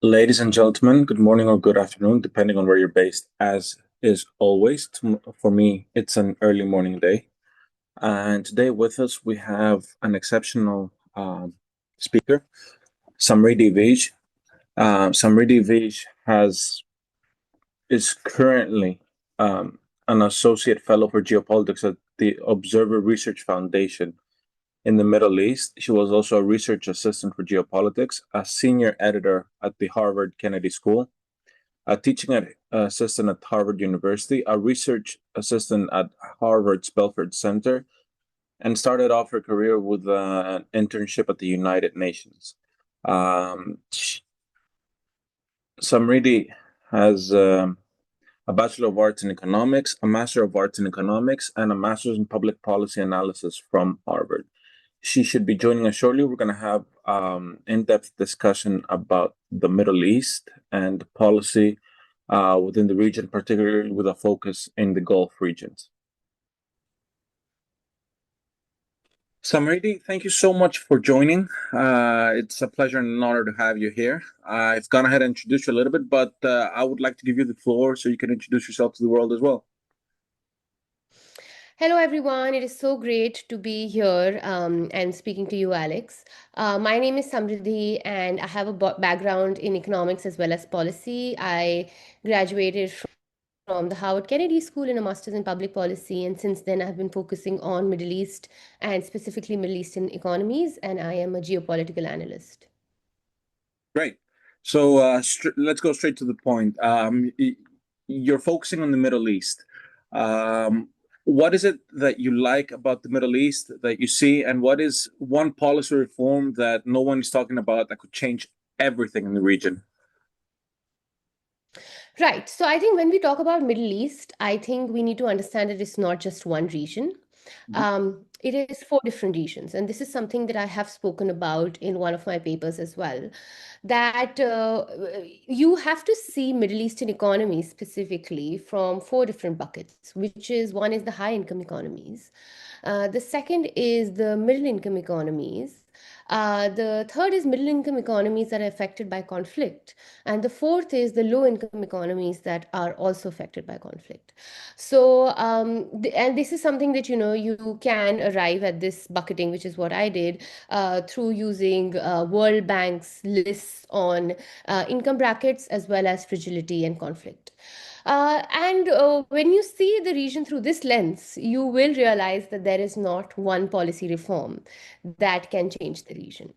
Ladies and gentlemen, good morning or good afternoon, depending on where you're based. As is always, for me, it's an early morning day. And today with us, we have an exceptional speaker, Samriddhi Vij. Samriddhi Vij is currently an associate fellow for geopolitics at the Observer Research Foundation in the Middle East. She was also a research assistant for geopolitics, a senior editor at the Harvard Kennedy School, a assistant at Harvard University, a research assistant at Harvard's Belford Center, and started off her career with an internship at the United Nations. Samriddhi has a Bachelor of Arts in Economics, a Master of Arts in Economics, and a Master's in Public Policy Analysis from Harvard. She should be joining us shortly. We're going to have in-depth discussion about the Middle East and policy within the region, particularly with a focus in the Gulf regions. Samriddhi, thank you so much for joining. It's a pleasure and an honor to have you here. I've gone ahead and introduced you a little bit, but I would like to give you the floor so you can introduce yourself to the world as well. Hello, everyone. It is so great to be here and speaking to you, Alex. My name is Samriddhi, and I have a background in economics as well as policy. I graduated from the Howard Kennedy School in a master's in public policy, and since then, I've been focusing on Middle East and specifically Middle Eastern economies, and I am a geopolitical analyst. Great. So let's go straight to the point. You're focusing on the Middle East. What is it that you like about the Middle East that you see, and what is one policy reform that no one is talking about that could change everything in the region? Right. So I think when we talk about Middle East, I think we need to understand that it's not just one region. Mhm. It is four different regions, and this is something that I have spoken about in one of my papers as well. That you have to see Middle Eastern economies specifically from four different buckets, which is one is the high income economies, the second is the middle income economies. The third is middle income economies that are affected by conflict. And the fourth is the low income economies that are also affected by conflict. So, and this is something that, you can arrive at this bucketing, which is what I did through using World Bank's lists on income brackets as well as fragility and conflict. And when you see the region through this lens, you will realize that there is not one policy reform that can change the region,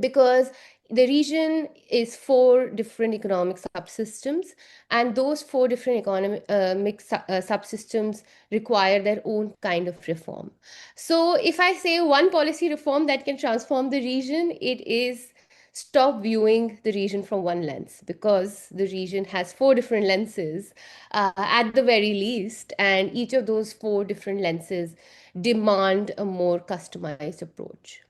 because the region is four different economic subsystems, and those four different economic subsystems require their own kind of reform. So if I say one policy reform that can transform the region, it is stop viewing the region from one lens, because the region has four different lenses at the very least, and each of those four different lenses demand a more customized approach.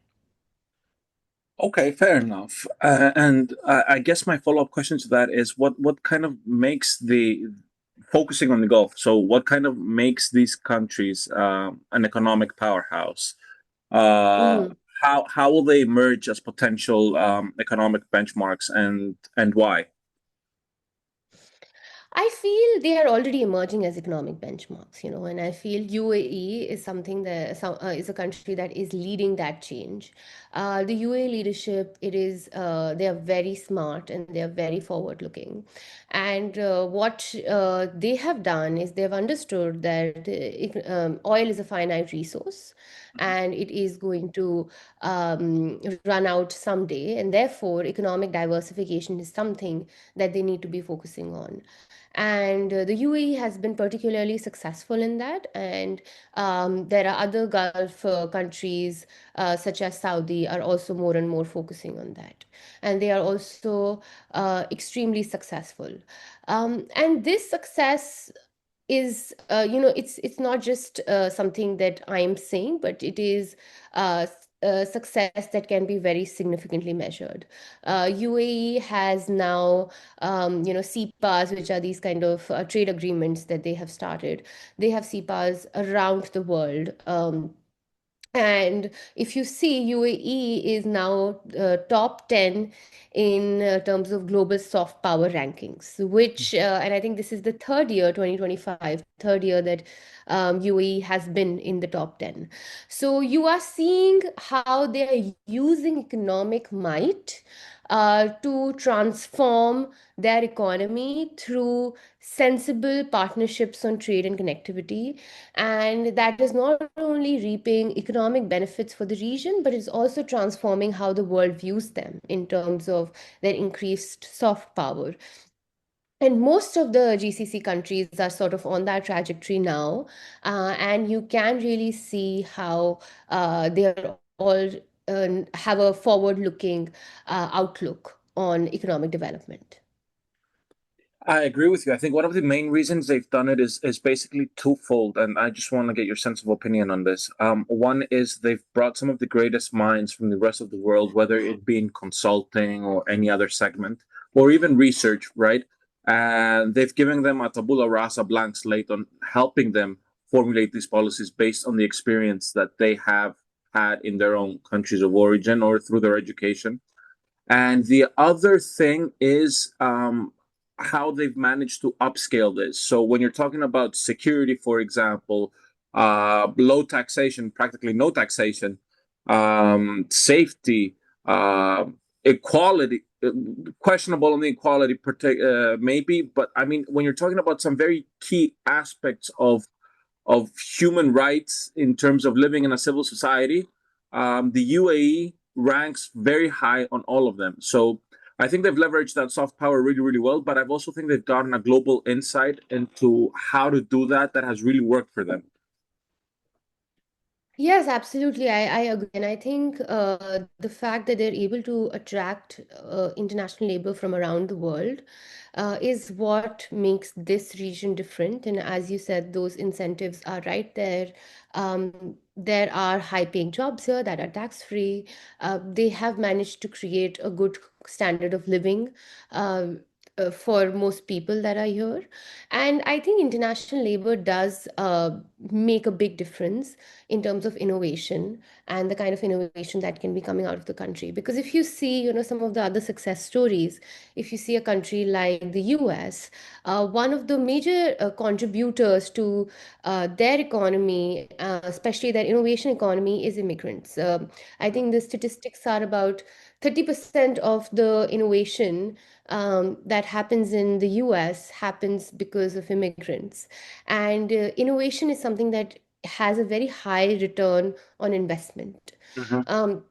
Okay, fair enough. And I guess my follow-up question to that is what kind of makes the focusing on the Gulf? So what kind of makes these countries an economic powerhouse? Uh, Mhm. how will they emerge as potential economic benchmarks and why? I feel they are already emerging as economic benchmarks, and I feel UAE is something that is a country that is leading that change. The UAE leadership, they are very smart and they are very forward looking, and what they have done is they have understood that oil is a finite resource, and it is going to run out someday, and therefore economic diversification is something that they need to be focusing on. And the UAE has been particularly successful in that. And there are other Gulf countries, such as Saudi, are also more and more focusing on that. And they are also extremely successful. And this success is it's not just something that I'm saying, but it is success that can be very significantly measured. UAE has now CEPAs, which are these kind of trade agreements that they have started. They have CEPAs around the world. And if you see, UAE is now top 10 in terms of global soft power rankings, and I think this is the third year, 2025, third year that UAE has been in the top 10. So you are seeing how they are using economic might to transform their economy through sensible partnerships on trade and connectivity. And that is not only reaping economic benefits for the region, but it's also transforming how the world views them in terms of their increased soft power. And most of the GCC countries are sort of on that trajectory now. And you can really see how they are all have a forward-looking outlook on economic development. I agree with you. I think one of the main reasons they've done it is basically twofold, and I just want to get your sense of opinion on this. One is they've brought some of the greatest minds from the rest of the world, whether it be in consulting or any other segment, or even research, right? And they've given them a tabula rasa, blank slate on helping them formulate these policies based on the experience that they have had in their own countries of origin or through their education. And the other thing is how they've managed to upscale this. So when you're talking about security, for example, low taxation, practically no taxation, safety, equality, questionable on the equality, maybe, but I mean, when you're talking about some very key aspects of human rights in terms of living in a civil society, the UAE ranks very high on all of them. So I think they've leveraged that soft power really, really well. But I also think they've gotten a global insight into how to do that that has really worked for them. Yes, absolutely. I agree. And I think the fact that they're able to attract international labor from around the world is what makes this region different. And as you said, those incentives are right there. There are high-paying jobs here that are tax-free. They have managed to create a good standard of living for most people that are here. And I think international labor does make a big difference in terms of innovation and the kind of innovation that can be coming out of the country. Because if you see, some of the other success stories, if you see a country like the US, one of the major contributors to their economy, especially their innovation economy, is immigrants. I think the statistics are about 30% of the innovation that happens in the US happens because of immigrants. And innovation is something that has a very high return on investment. Mhm. Um,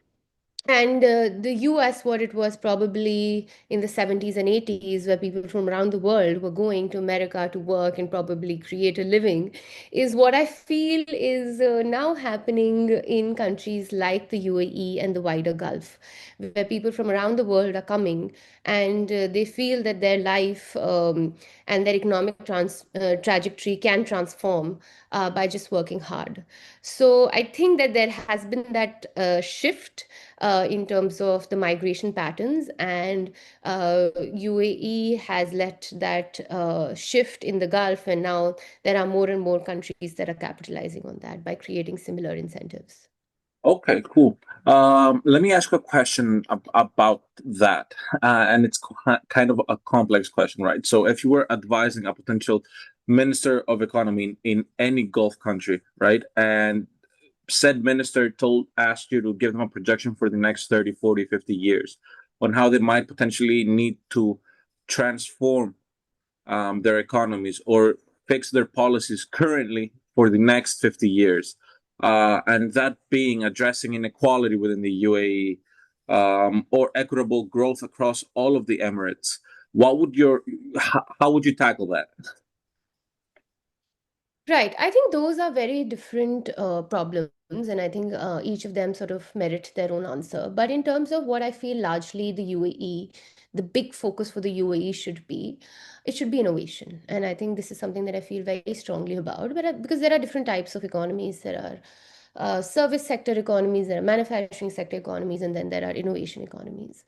and the US, what it was probably in the 70s and 80s, where people from around the world were going to America to work and probably create a living, is what I feel is now happening in countries like the UAE and the wider Gulf, where people from around the world are coming and they feel that their life and their economic trajectory can transform by just working hard. So I think that there has been that shift in terms of the migration patterns, and UAE has let that shift in the Gulf, and now there are more and more countries that are capitalizing on that by creating similar incentives. Okay, cool. Let me ask a question about that. And it's kind of a complex question, right? So, if you were advising a potential minister of economy in any Gulf country, right? And said minister asked you to give them a projection for the next 30, 40, 50 years on how they might potentially need to transform their economies or fix their policies currently for the next 50 years. And that being addressing inequality within the UAE, or equitable growth across all of the Emirates. How would you tackle that? Right. I think those are very different problems, and I think each of them sort of merit their own answer. But in terms of what I feel largely the UAE, the big focus for the UAE should be, it should be innovation. And I think this is something that I feel very strongly about. But because there are different types of economies, there are service sector economies, there are manufacturing sector economies, and then there are innovation economies.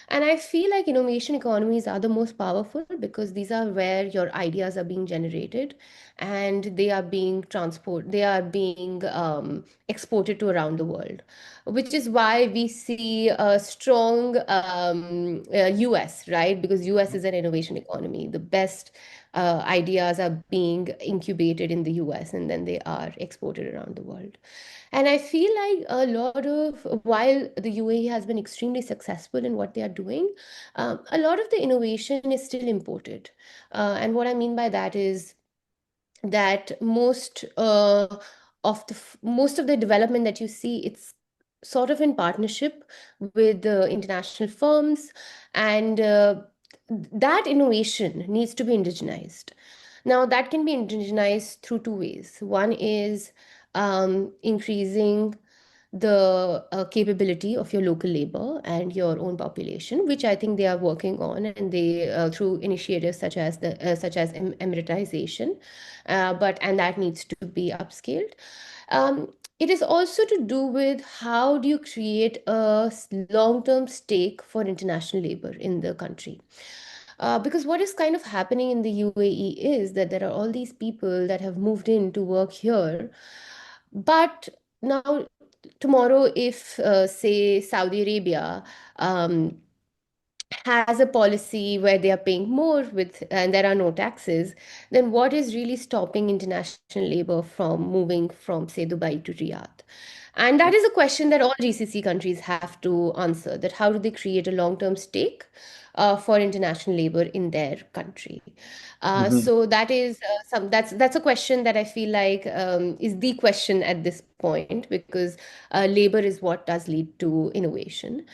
And I feel like innovation economies are the most powerful because these are where your ideas are being generated and they are being exported to around the world, which is why we see a strong US, right? Because US is an innovation economy. The best ideas are being incubated in the US and then they are exported around the world. And I feel like a lot of, while the UAE has been extremely successful in what they are doing, a lot of the innovation is still imported. And what I mean by that is that most of the development that you see, it's sort of in partnership with the international firms, and that innovation needs to be indigenized. Now, that can be indigenized through two ways. One is increasing the capability of your local labor and your own population, which I think they are working on, and they through initiatives such as emiratisation, but and that needs to be upscaled. It is also to do with how do you create a long-term stake for international labor in the country. Because what is kind of happening in the UAE is that there are all these people that have moved in to work here, but now tomorrow, if say Saudi Arabia um, has a policy where they are paying more with and there are no taxes, then what is really stopping international labor from moving from, say, Dubai to Riyadh? And that is a question that all GCC countries have to answer, that how do they create a long-term stake for international labor in their country? Hmm. So that is that's a question that I feel like is the question at this point, because labor is what does lead to innovation.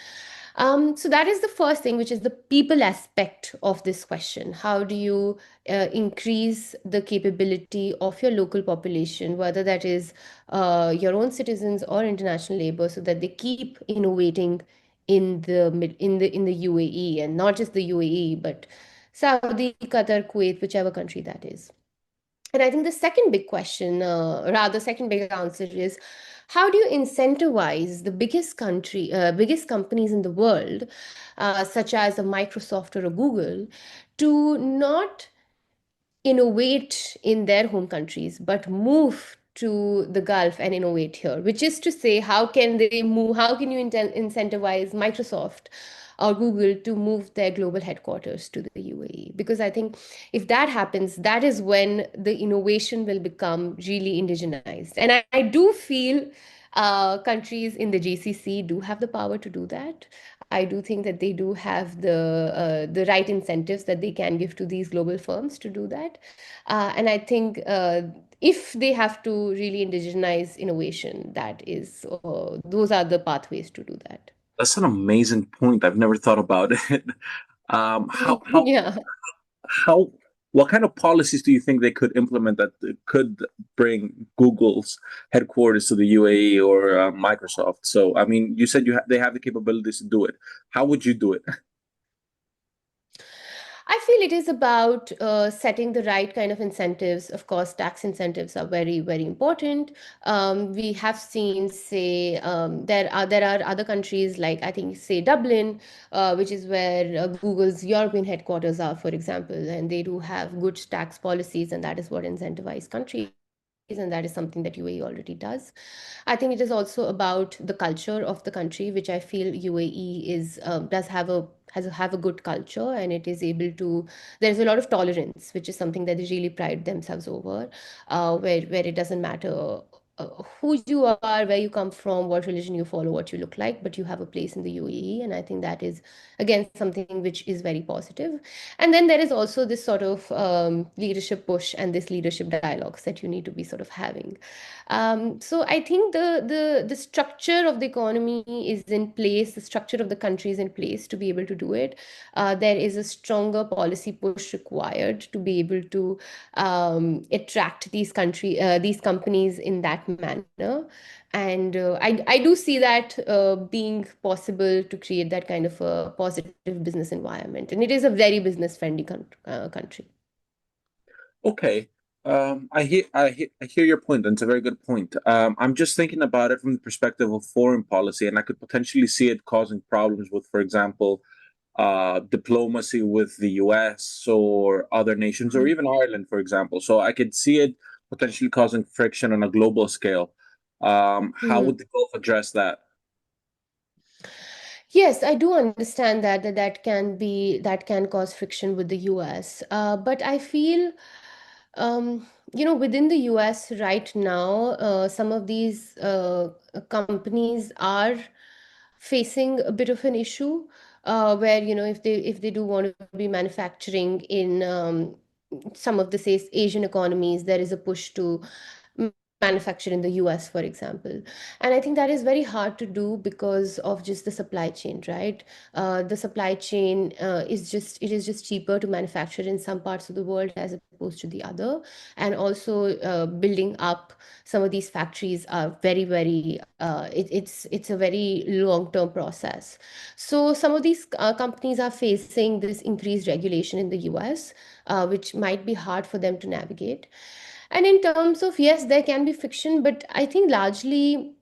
So that is the first thing, which is the people aspect of this question. How do you increase the capability of your local population, whether that is your own citizens or international labor, so that they keep innovating in the UAE, and not just the UAE, but Saudi, Qatar, Kuwait, whichever country that is. And I think the second big question, rather, second big answer is how do you incentivize the biggest companies in the world, such as a Microsoft or a Google, to not innovate in their home countries, but move to the Gulf and innovate here, which is to say, how can they move? How can you incentivize Microsoft or Google to move their global headquarters to the UAE? Because I think if that happens, that is when the innovation will become really indigenized. And I do feel countries in the GCC do have the power to do that. I do think that they do have the right incentives that they can give to these global firms to do that. And I think if they have to really indigenize innovation, those are the pathways to do that. That's an amazing point. I've never thought about it. Um, how how Yeah. how what kind of policies do you think they could implement that could bring Google's headquarters to the UAE or Microsoft? So, I mean, you said they have the capabilities to do it. How would you do it? I feel it is about setting the right kind of incentives. Of course, tax incentives are very, very important. We have seen, say, there are other countries like I think, say, Dublin, which is where Google's European headquarters are, for example, and they do have good tax policies, and that is what incentivizes countries. And that is something that UAE already does. I think it is also about the culture of the country, which I feel UAE does have a good culture, and it is able to. There's a lot of tolerance, which is something that they really pride themselves over, where it doesn't matter who you are, where you come from, what religion you follow, what you look like, but you have a place in the UAE, and I think that is again something which is very positive. And then there is also this sort of leadership push and this leadership dialogues that you need to be sort of having. So I think the structure of the economy is in place, the structure of the country is in place to be able to do it. There is a stronger policy push required to be able to attract these companies in that manner. And I do see that being possible to create that kind of a positive business environment. And it is a very business friendly country. Okay. I hear your point, and it's a very good point. I'm just thinking about it from the perspective of foreign policy, and I could potentially see it causing problems with, for example, diplomacy with the US or other nations, or even Ireland, for example. So I could see it potentially causing friction on a global scale. How Mhm. would the Gulf address that? Yes, I do understand that can cause friction with the US. But I feel, within the US right now, some of these companies are facing a bit of an issue, where if they do want to be manufacturing in some of the say Asian economies, there is a push to m- manufacture in the US, for example. And I think that is very hard to do because of just the supply chain, right? The supply chain it is just cheaper to manufacture in some parts of the world as opposed to the other. And also, building up some of these factories are it's a very long-term process. So some of these companies are facing this increased regulation in the US, which might be hard for them to navigate. And in terms of, yes, there can be friction, but I think largely,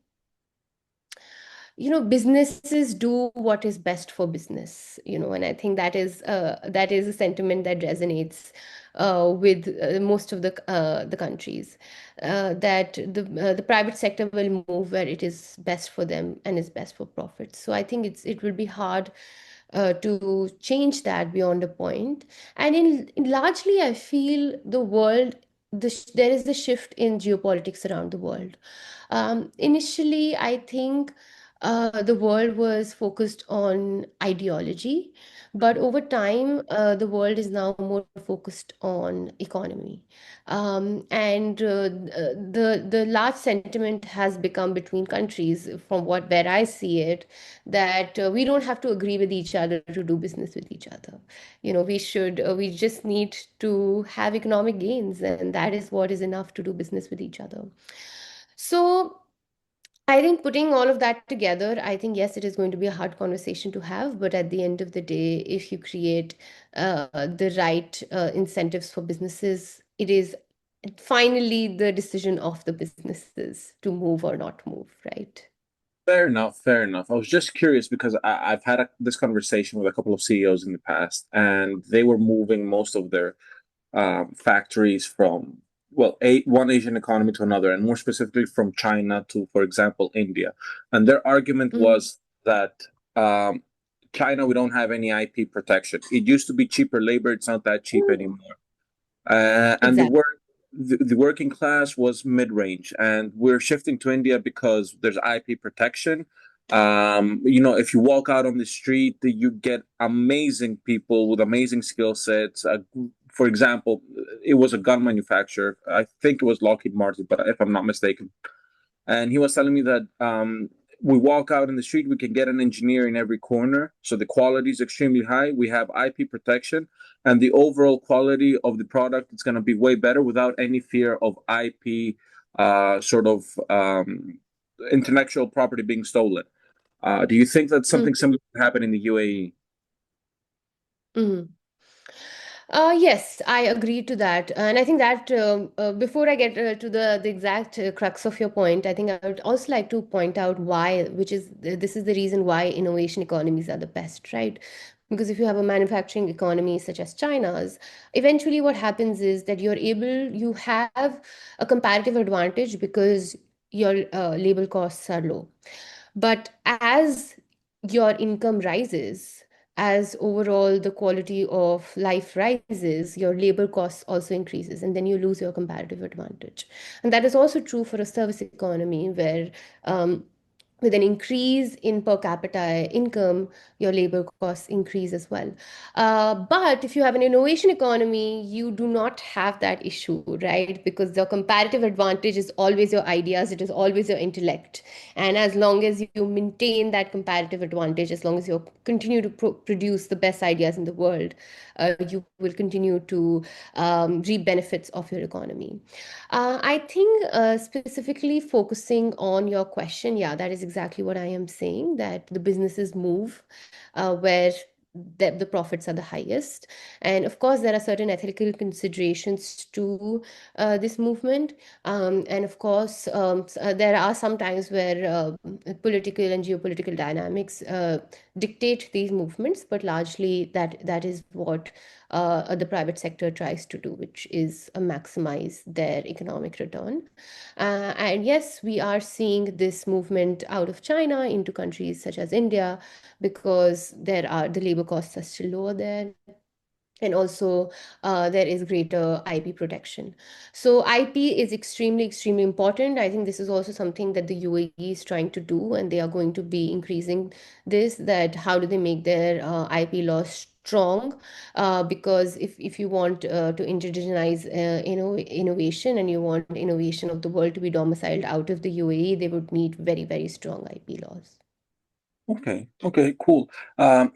businesses do what is best for business, and I think that is a sentiment that resonates with most of the countries, that the private sector will move where it is best for them and is best for profit. So I think it will be hard to change that beyond a point. And in largely, I feel there is the shift in geopolitics around the world. Initially, I think the world was focused on ideology, but over time, the world is now more focused on economy. And the large sentiment has become between countries, from where I see it, that we don't have to agree with each other to do business with each other. We just need to have economic gains, and that is what is enough to do business with each other. So I think putting all of that together, I think, yes, it is going to be a hard conversation to have, but at the end of the day, if you create the right incentives for businesses, it is finally the decision of the businesses to move or not move, right? Fair enough, fair enough. I was just curious because I've had this conversation with a couple of CEOs in the past, and they were moving most of their factories from, well, one Asian economy to another, and more specifically from China to, for example, India. And their argument Mm, was that um, China, we don't have any IP protection. It used to be cheaper labor; it's not that cheap mm. anymore. And Exactly. the working class was mid-range, and we're shifting to India because there's IP protection. If you walk out on the street, you get amazing people with amazing skill sets. For example, it was a gun manufacturer. I think it was Lockheed Martin, but if I'm not mistaken, and he was telling me that we walk out in the street, we can get an engineer in every corner. So the quality is extremely high. We have IP protection, and the overall quality of the product is going to be way better without any fear of IP sort of intellectual property being stolen. Do you think that something Mm, similar could happen in the UAE? mm. Yes, I agree to that. And I think that before I get to the exact crux of your point, I think I would also like to point out why, this is the reason why innovation economies are the best, right? Because if you have a manufacturing economy such as China's, eventually what happens is that you have a comparative advantage because your labor costs are low. But as your income rises, as overall the quality of life rises, your labor costs also increases, and then you lose your comparative advantage. And that is also true for a service economy where with an increase in per capita income, your labor costs increase as well. But if you have an innovation economy, you do not have that issue, right? Because the comparative advantage is always your ideas, it is always your intellect. And as long as you maintain that comparative advantage, as long as you continue to produce the best ideas in the world, you will continue to reap benefits of your economy. I think specifically focusing on your question, yeah, that is exactly what I am saying, that the businesses move where the profits are the highest. And of course, there are certain ethical considerations to this movement. And of course, there are some times where political and geopolitical dynamics dictate these movements, but largely that is what the private sector tries to do, which is maximize their economic return. And yes, we are seeing this movement out of China into countries such as India because the labor costs are still lower there, and also there is greater IP protection. So IP is extremely, extremely important. I think this is also something that the UAE is trying to do, and they are going to be increasing this, that how do they make their IP laws strong? Because if you want to indigenize innovation, and you want innovation of the world to be domiciled out of the UAE, they would need very, very strong IP laws. Okay. Okay. Cool.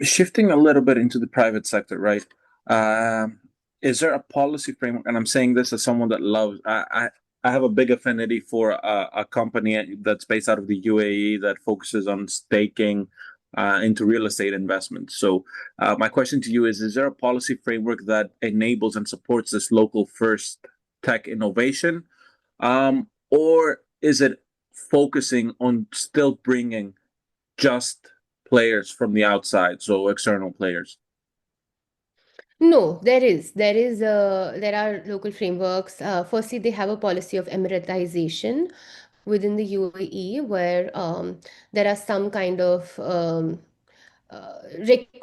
Shifting a little bit into the private sector, right? Um, is there a policy framework? And I'm saying this as someone that loves. I have a big affinity for a company that's based out of the UAE that focuses on staking into real estate investments. So, my question to you is there a policy framework that enables and supports this local first tech innovation, or is it focusing on still bringing just players from the outside, so external players? No, there are local frameworks. Firstly, they have a policy of emiratization within the UAE, where there are some kind of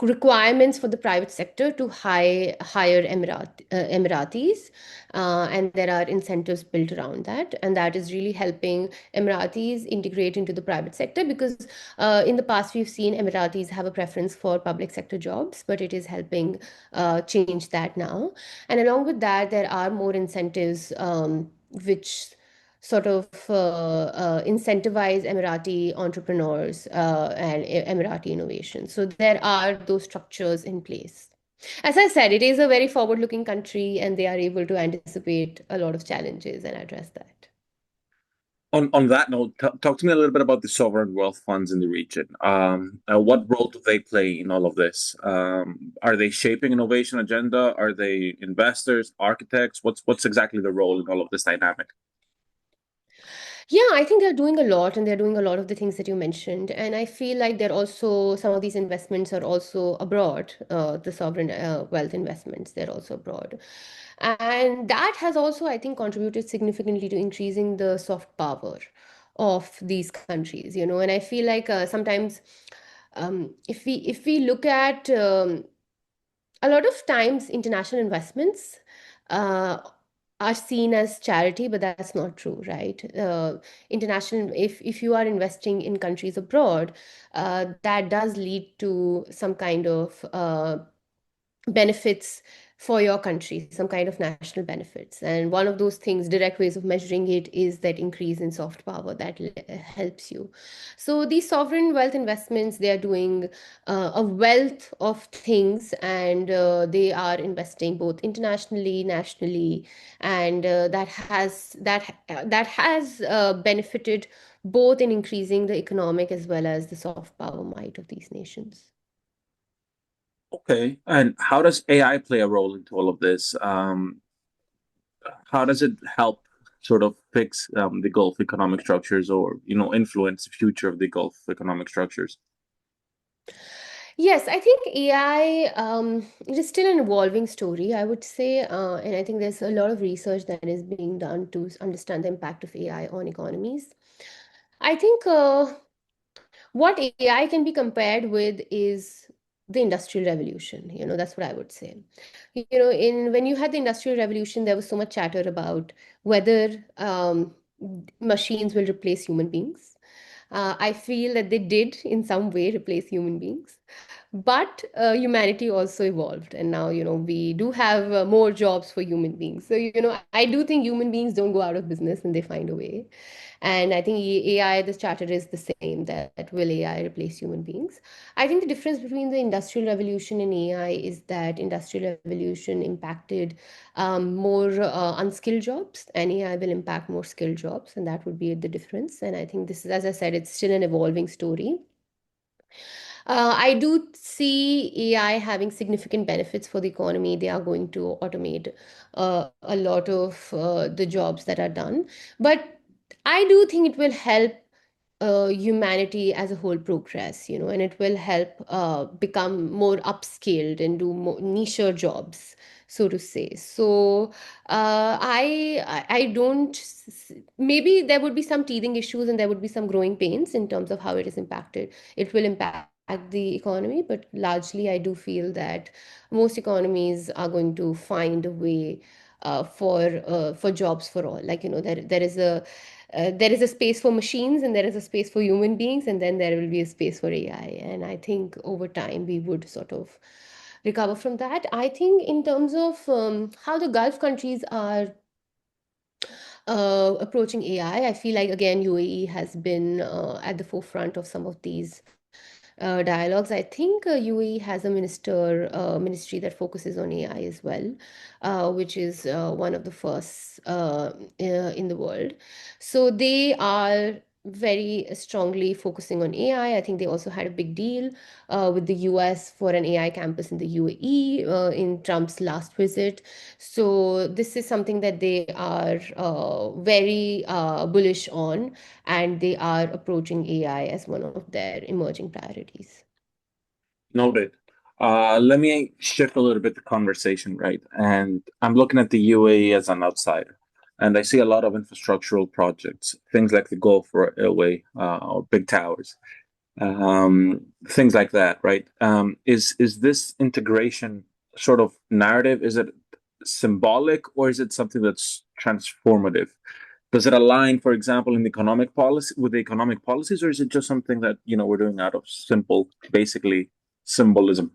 requirements for the private sector to hire Emiratis, and there are incentives built around that, and that is really helping Emiratis integrate into the private sector, because in the past we've seen Emiratis have a preference for public sector jobs, but it is helping change that now. And along with that, there are more incentives which sort of incentivize Emirati entrepreneurs and Emirati innovation. So there are those structures in place. As I said, it is a very forward-looking country, and they are able to anticipate a lot of challenges and address that. On that note, talk to me a little bit about the sovereign wealth funds in the region. What role do they play in all of this? Are they shaping innovation agenda? Are they investors, architects? What's exactly the role in all of this dynamic? Yeah, I think they're doing a lot, and they're doing a lot of the things that you mentioned. And I feel like they're also, some of these investments are also abroad, the sovereign wealth investments, they're also abroad. And that has also, I think, contributed significantly to increasing the soft power of these countries, And I feel like sometimes if we look at a lot of times international investments uh, are seen as charity, but that's not true, right? International, if you are investing in countries abroad, that does lead to some kind of benefits for your country, some kind of national benefits. And one of those things, direct ways of measuring it, is that increase in soft power that helps you. So these sovereign wealth investments, they are doing a wealth of things, and they are investing both internationally, nationally, and that has benefited both in increasing the economic as well as the soft power might of these nations. Okay, and how does AI play a role into all of this? How does it help sort of fix the Gulf economic structures, or influence the future of the Gulf economic structures? Yes, I think AI, it is still an evolving story, I would say. And I think there's a lot of research that is being done to understand the impact of AI on economies. I think what AI can be compared with is the Industrial Revolution. That's what I would say. In when you had the Industrial Revolution, there was so much chatter about whether machines will replace human beings. I feel that they did in some way replace human beings. But humanity also evolved, and now, we do have more jobs for human beings. So, I do think human beings don't go out of business, and they find a way. And I think AI, this charter is the same, that will AI replace human beings? I think the difference between the Industrial Revolution and AI is that Industrial Revolution impacted more unskilled jobs, and AI will impact more skilled jobs, and that would be the difference. And I think this is, as I said, it's still an evolving story. I do see AI having significant benefits for the economy. They are going to automate a lot of the jobs that are done. But I do think it will help humanity as a whole progress, and it will help become more upskilled and do more niche jobs, so to say. So I don't. Maybe there would be some teething issues and there would be some growing pains in terms of how it is impacted. It will impact the economy, but largely I do feel that most economies are going to find a way for jobs for all. Like, there is a space for machines and there is a space for human beings, and then there will be a space for AI. And I think over time we would sort of recover from that. I think in terms of how the Gulf countries are approaching AI, I feel like again UAE has been at the forefront of some of these dialogues. I think UAE has a ministry that focuses on AI as well, which is one of the first in the world. So they are very strongly focusing on AI. I think they also had a big deal with the US for an AI campus in the UAE in Trump's last visit. So this is something that they are very bullish on, and they are approaching AI as one of their emerging priorities. Noted. Let me shift a little bit the conversation, right? And I'm looking at the UAE as an outsider, and I see a lot of infrastructural projects, things like the Gulf Railway or big towers, things like that, right? Is this integration sort of narrative? Is it symbolic or is it something that's transformative? Does it align, for example, in the economic policy with the economic policies, or is it just something that we're doing out of simple, basically symbolism?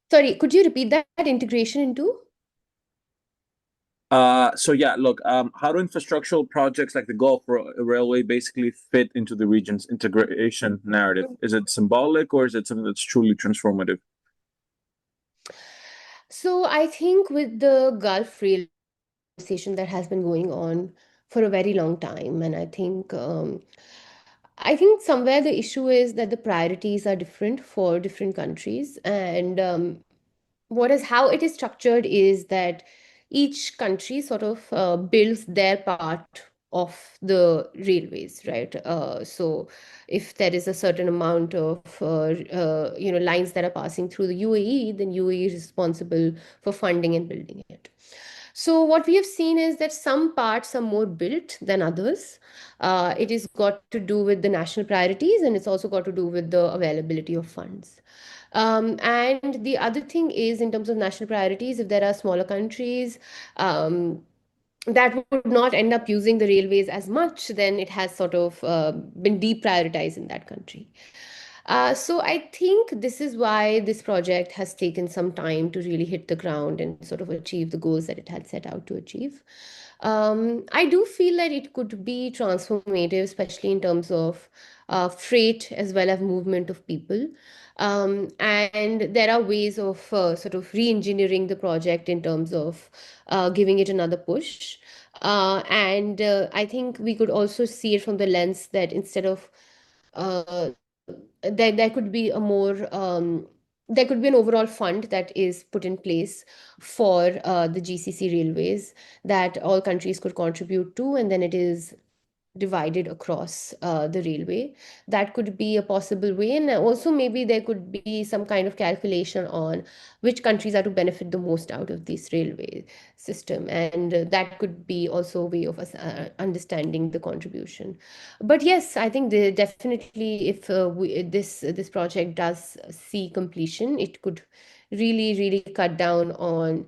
Sorry, could you repeat that integration into? So yeah, look, how do infrastructural projects like the Railway basically fit into the region's integration narrative? Is it symbolic or is it something that's truly transformative? So I think with the Gulf Rail conversation that has been going on for a very long time, and I think somewhere the issue is that the priorities are different for different countries, and what is how it is structured is that each country sort of builds their part of the railways, right? So if there is a certain amount of lines that are passing through the UAE, then UAE is responsible for funding and building it. So what we have seen is that some parts are more built than others. It is got to do with the national priorities, and it's also got to do with the availability of funds. And the other thing is, in terms of national priorities, if there are smaller countries that would not end up using the railways as much, then it has sort of been deprioritized in that country. So I think this is why this project has taken some time to really hit the ground and sort of achieve the goals that it had set out to achieve. I do feel that it could be transformative, especially in terms of freight as well as movement of people. And there are ways of sort of re-engineering the project in terms of giving it another push. And I think we could also see it from the lens that instead of uh, there could be a more there could be an overall fund that is put in place for the GCC railways that all countries could contribute to, and then it is divided across the railway. That could be a possible way. And also, maybe there could be some kind of calculation on which countries are to benefit the most out of this railway system. And that could be also a way of us understanding the contribution. But yes, I think definitely if this project does see completion, it could really, really cut down on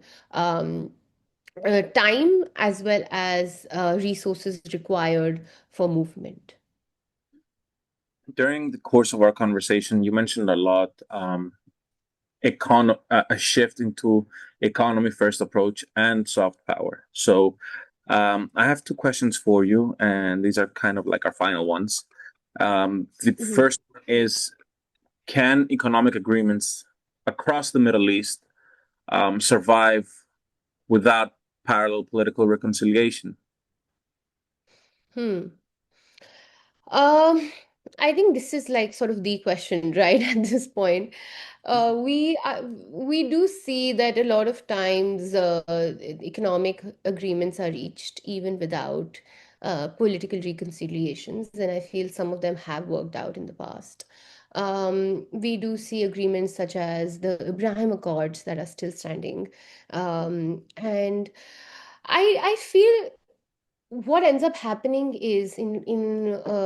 time as well as resources required for movement. During the course of our conversation, you mentioned a lot a shift into economy first approach and soft power. So I have two questions for you, and these are kind of like our final ones. The Mhm. first is, can economic agreements across the Middle East survive without parallel political reconciliation? Hmm. Um, I think this is like sort of the question, right? At this point, we do see that a lot of times economic agreements are reached even without political reconciliations, and I feel some of them have worked out in the past. We do see agreements such as the Abraham Accords that are still standing, and I feel what ends up happening is in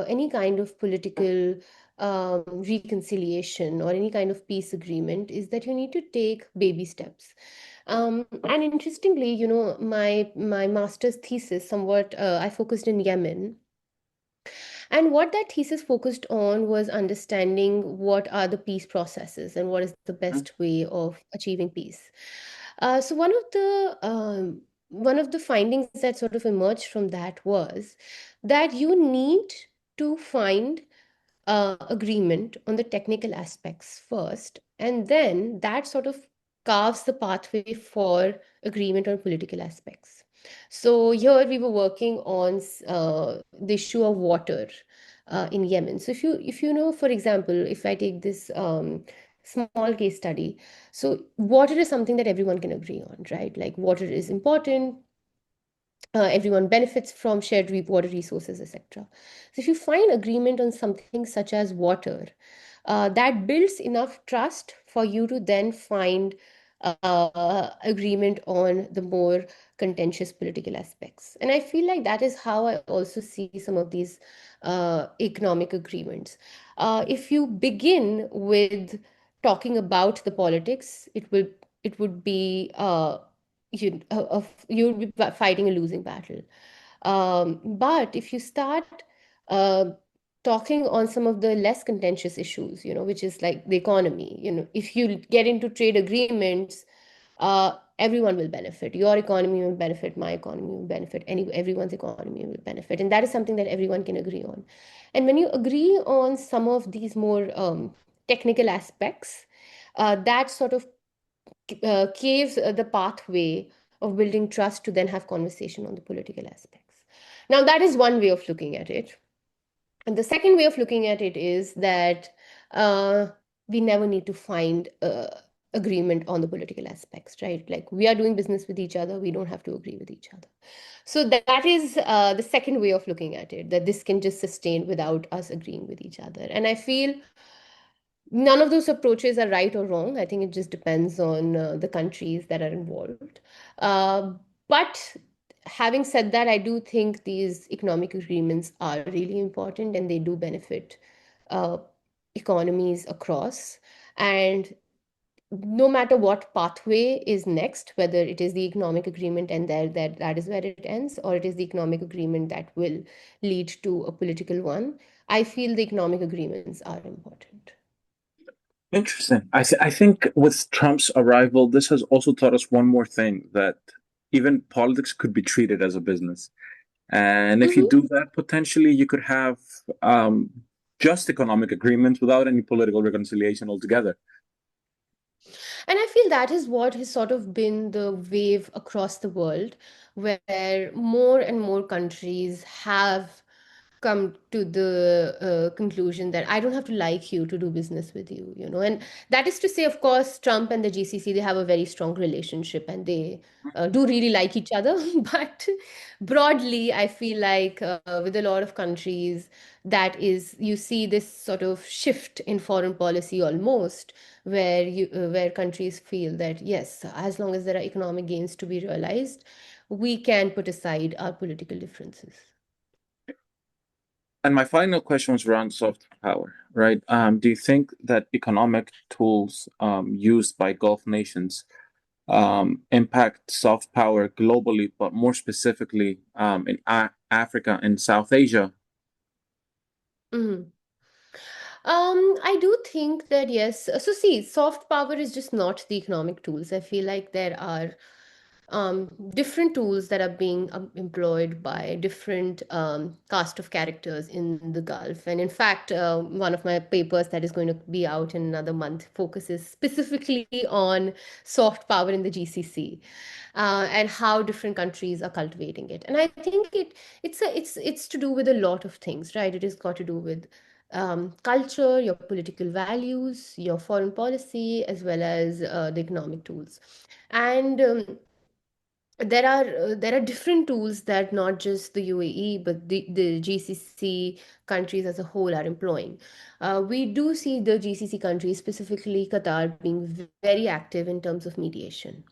any kind of political reconciliation or any kind of peace agreement is that you need to take baby steps. And interestingly, my master's thesis somewhat I focused in Yemen, and what that thesis focused on was understanding what are the peace processes and what is the Mhm. best way of achieving peace. So one of the findings that sort of emerged from that was that you need to find agreement on the technical aspects first, and then that sort of carves the pathway for agreement on political aspects. So here we were working on the issue of water in Yemen. So if you know, for example, if I take this small case study, so water is something that everyone can agree on, right? Like water is important, everyone benefits from shared water resources, etc. So if you find agreement on something such as water, that builds enough trust for you to then find agreement on the more contentious political aspects. And I feel like that is how I also see some of these economic agreements. If you begin with talking about the politics, it would be you'll be fighting a losing battle. But if you start uh, talking on some of the less contentious issues, which is like the economy, if you get into trade agreements, everyone will benefit. Your economy will benefit, my economy will benefit, everyone's economy will benefit. And that is something that everyone can agree on. And when you agree on some of these more technical aspects, that sort of caves the pathway of building trust to then have conversation on the political aspects. Now, that is one way of looking at it. And the second way of looking at it is that uh, we never need to find agreement on the political aspects, right? Like we are doing business with each other, we don't have to agree with each other. So that is the second way of looking at it, that this can just sustain without us agreeing with each other. And I feel none of those approaches are right or wrong. I think it just depends on the countries that are involved. But having said that, I do think these economic agreements are really important and they do benefit uh, economies across. And no matter what pathway is next, whether it is the economic agreement and that is where it ends, or it is the economic agreement that will lead to a political one, I feel the economic agreements are important. Interesting. I think with Trump's arrival, this has also taught us one more thing, that even politics could be treated as a business. And if you Mhm. do that, potentially you could have um, just economic agreements without any political reconciliation altogether. And I feel that is what has sort of been the wave across the world, where more and more countries have come to the conclusion that I don't have to like you to do business with you. And that is to say, of course, Trump and the GCC, they have a very strong relationship and they do really like each other. But broadly, I feel like with a lot of countries, that is, you see this sort of shift in foreign policy almost, where countries feel that yes, as long as there are economic gains to be realized, we can put aside our political differences. And my final question was around soft power, right? Do you think that economic tools used by Gulf nations impact soft power globally, but more specifically in Africa and South Asia? Mhm. I do think that yes. So see, soft power is just not the economic tools. I feel like there are different tools that are being employed by different cast of characters in the Gulf. And in fact, one of my papers that is going to be out in another month focuses specifically on soft power in the GCC and how different countries are cultivating it. And I think it's to do with a lot of things, right? It has got to do with culture, your political values, your foreign policy, as well as the economic tools. And there are different tools that not just the UAE but the GCC countries as a whole are employing. We do see the GCC countries, specifically Qatar, being very active in terms of mediation.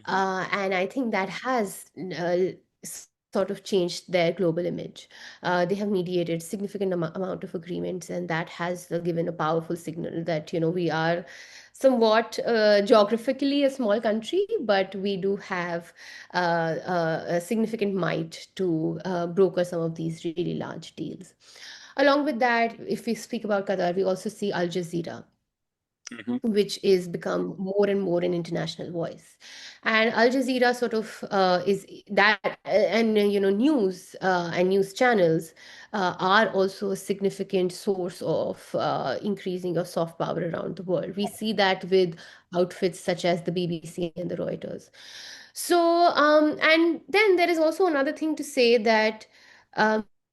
Mhm. And I think that has sort of changed their global image. They have mediated significant amount of agreements, and that has given a powerful signal that we are somewhat geographically a small country, but we do have a significant might to broker some of these really large deals. Along with that, if we speak about Qatar, we also see Al Jazeera, Mhm. which is become more and more an international voice. And Al Jazeera sort of is that, and news and news channels are also a significant source of increasing of soft power around the world. We see that with outfits such as the BBC and the Reuters. So, and then there is also another thing to say that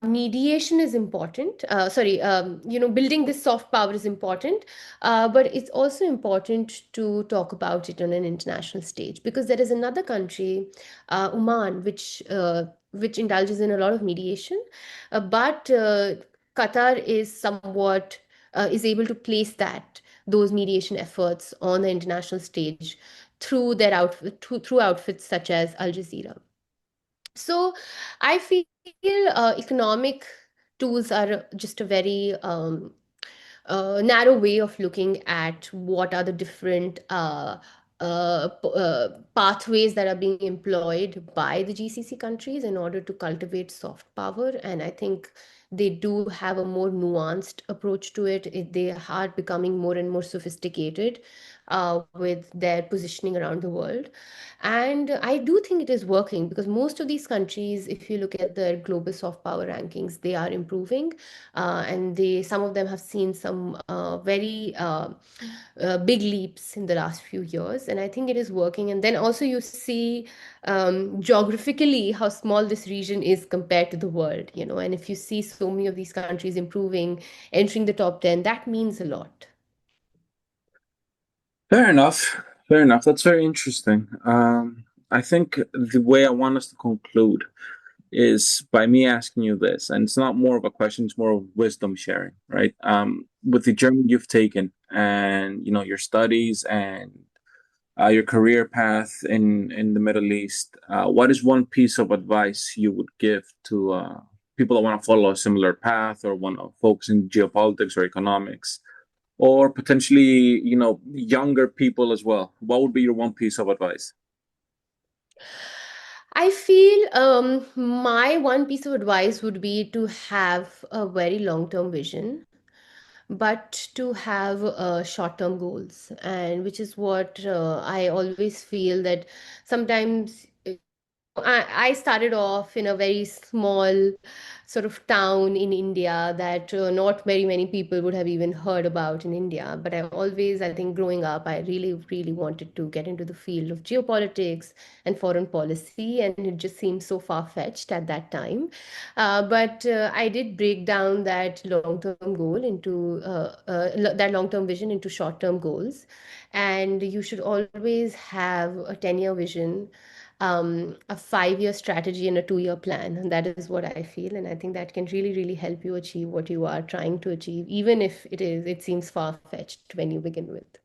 mediation is important. Building this soft power is important, but it's also important to talk about it on an international stage, because there is another country, Oman, which indulges in a lot of mediation, but Qatar is somewhat is able to place those mediation efforts on the international stage through through outfits such as Al Jazeera. So I feel economic tools are just a very narrow way of looking at what are the different pathways that are being employed by the GCC countries in order to cultivate soft power. And I think they do have a more nuanced approach to it. They are becoming more and more sophisticated with their positioning around the world. And I do think it is working, because most of these countries, if you look at their global soft power rankings, they are improving, and some of them have seen some very big leaps in the last few years, and I think it is working. And then also you see geographically how small this region is compared to the world, and if you see so many of these countries improving, entering the top 10, that means a lot. Fair enough. Fair enough. That's very interesting. I think the way I want us to conclude is by me asking you this, and it's not more of a question; it's more of wisdom sharing, right? With the journey you've taken, and your studies and your career path in the Middle East, what is one piece of advice you would give to people that want to follow a similar path or want to focus in geopolitics or economics? Or potentially, younger people as well. What would be your one piece of advice? I feel my one piece of advice would be to have a very long-term vision, but to have short-term goals, and which is what I always feel that sometimes I started off in a very small sort of town in India that not very many people would have even heard about in India. But I think growing up, I really, really wanted to get into the field of geopolitics and foreign policy, and it just seemed so far-fetched at that time. But I did break down that long-term goal into that long-term vision into short-term goals. And you should always have a 10-year vision, a 5-year strategy, and a 2-year plan. And that is what I feel. And I think that can really, really help you achieve what you are trying to achieve, even if it seems far-fetched when you begin with.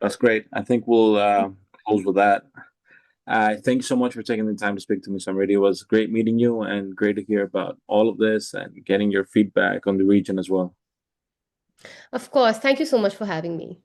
That's great. I think we'll close with that. Thank you so much for taking the time to speak to me, Samriddhi. It was great meeting you and great to hear about all of this and getting your feedback on the region as well. Of course. Thank you so much for having me.